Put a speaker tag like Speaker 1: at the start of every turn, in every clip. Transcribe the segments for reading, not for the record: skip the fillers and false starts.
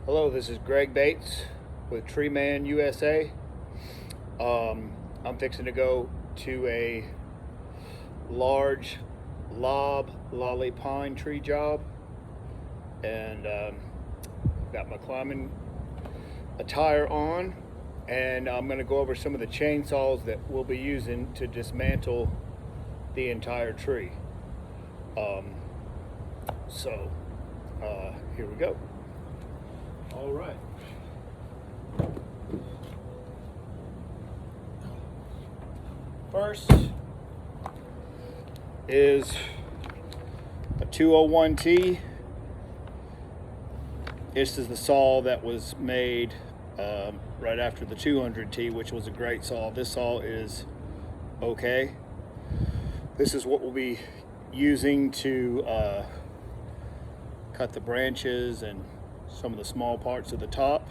Speaker 1: Hello, this is Greg Bates with Tree Man USA. I'm fixing to go to a large loblolly pine tree job, and got my climbing attire on, and I'm going to go over some of the chainsaws that we'll be using to dismantle the entire tree. Here we go. All right. First is a 201T. This is the saw that was made right after the 200T, which was a great saw. This saw is okay. This is what we'll be using to cut the branches and some of the small parts of the top.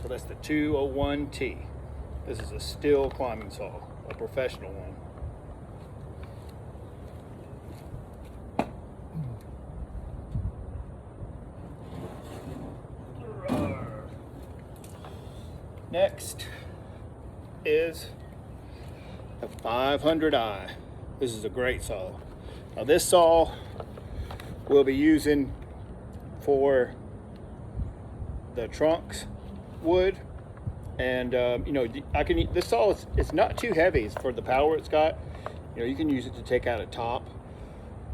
Speaker 1: So that's the 201T. This is a steel climbing saw, a professional one. Next is a 500i. This is a great saw. Now this saw we'll be using for the trunks wood, and this saw it's not too heavy. It's for the power it's got. You can use it to take out a top,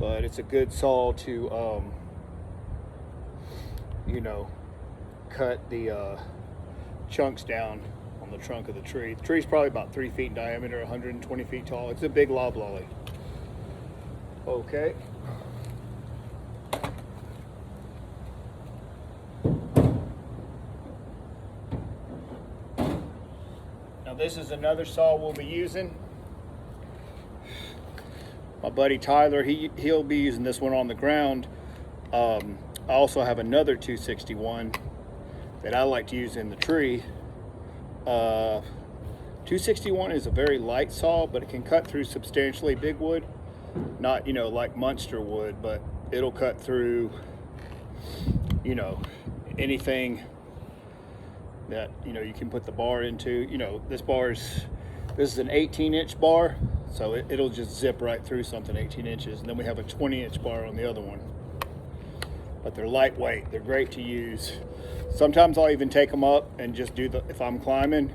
Speaker 1: but it's a good saw to cut the chunks down on the trunk of the tree. The tree's probably about 3 feet in diameter, 120 feet tall. It's a big loblolly. Okay. Now this is another saw we'll be using. My buddy Tyler, he'll be using this one on the ground. I also have another 261 that I like to use in the tree. 261 is a very light saw, but it can cut through substantially big wood. Not, like Munster wood, but it'll cut through, anything that, you can put the bar into. This is an 18-inch bar, so it'll just zip right through something 18 inches. And then we have a 20-inch bar on the other one. But they're lightweight, they're great to use. Sometimes I'll even take them up and just if I'm climbing,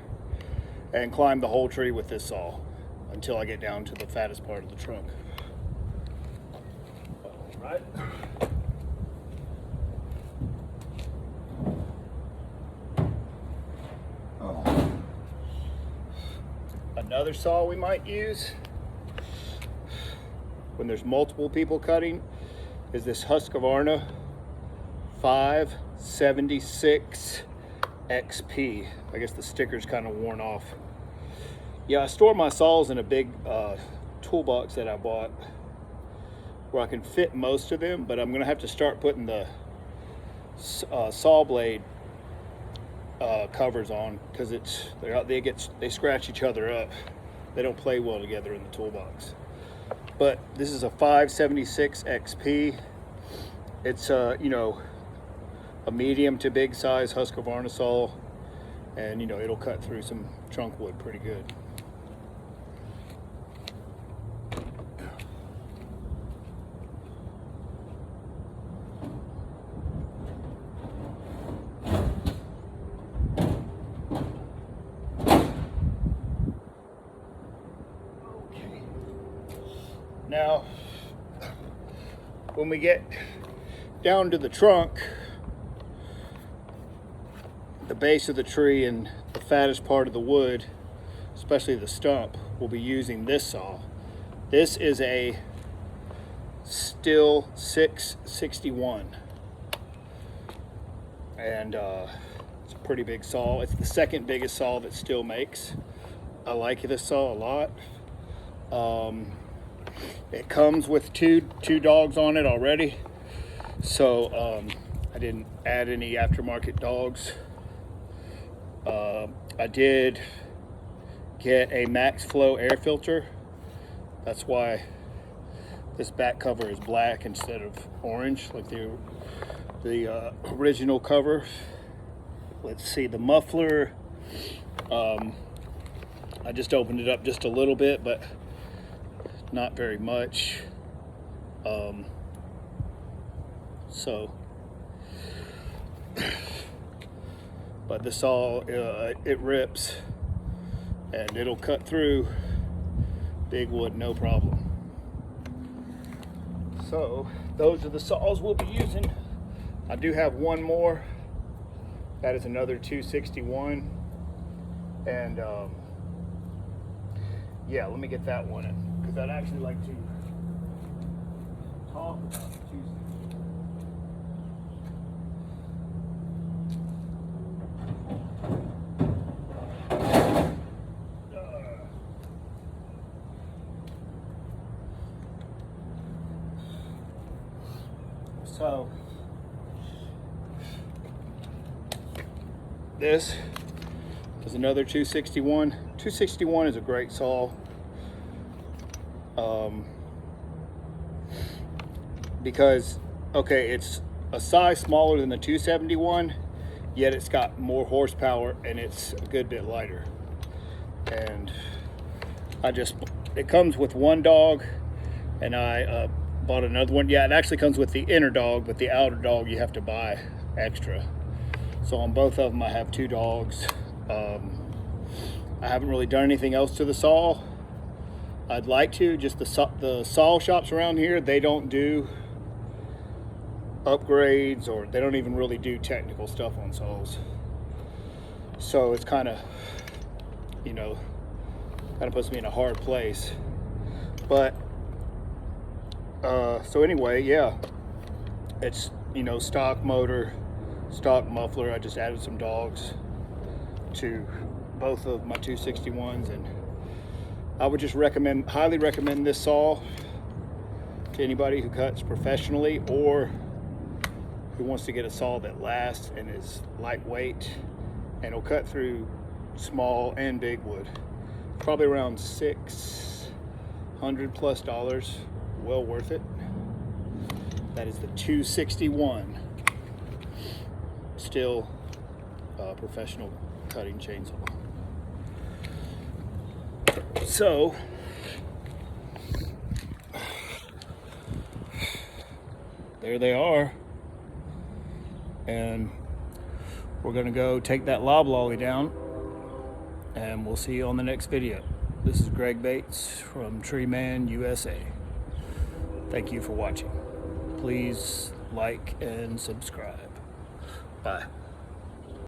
Speaker 1: and climb the whole tree with this saw until I get down to the fattest part of the trunk. All right. Another saw we might use when there's multiple people cutting is this Husqvarna 576 XP. I guess the sticker's kind of worn off. Yeah, I store my saws in a big toolbox that I bought where I can fit most of them, but I'm gonna have to start putting the saw blade covers on, because they scratch each other up. They don't play well together in the toolbox. But this is a 576 XP. It's a medium to big size Husqvarna saw, and it'll cut through some trunk wood pretty good. Okay. Now, when we get down to the trunk, the base of the tree and the fattest part of the wood, especially the stump, we'll be using this saw. This is a Stihl 661, and it's a pretty big saw. It's the second biggest saw that Stihl makes. I like this saw a lot. It comes with two dogs on it already, so I didn't add any aftermarket dogs. I did get a max flow air filter. That's why this back cover is black instead of orange like the original cover. Let's see, the muffler, I just opened it up just a little bit, but not very much. But the saw, it rips and it'll cut through big wood, no problem. So those are the saws we'll be using. I do have one more. That is another 261. And yeah, let me get that one in, because I'd actually like to talk about the 261. So this is another 261. 261 is a great saw because, okay, it's a size smaller than the 271, yet it's got more horsepower and it's a good bit lighter. And it comes with one dog, and I bought another one. Yeah, it actually comes with the inner dog, but the outer dog you have to buy extra. So on both of them I have two dogs. I haven't really done anything else to the saw. I'd like to. Just the saw shops around here, they don't do upgrades, or they don't even really do technical stuff on saws. So it's kind of, you know, kind of puts me in a hard place. But so anyway, yeah, it's, you know, stock motor, stock muffler. I just added some dogs to both of my 261s, and I would just highly recommend this saw to anybody who cuts professionally or who wants to get a saw that lasts and is lightweight and will cut through small and big wood. Probably around $600+. Well worth it. That is the 261. Still a professional cutting chainsaw. So there they are, and we're gonna go take that loblolly down, and we'll see you on the next video. This is Greg Bates from Tree Man USA. Thank you for watching. Please like and subscribe. Bye.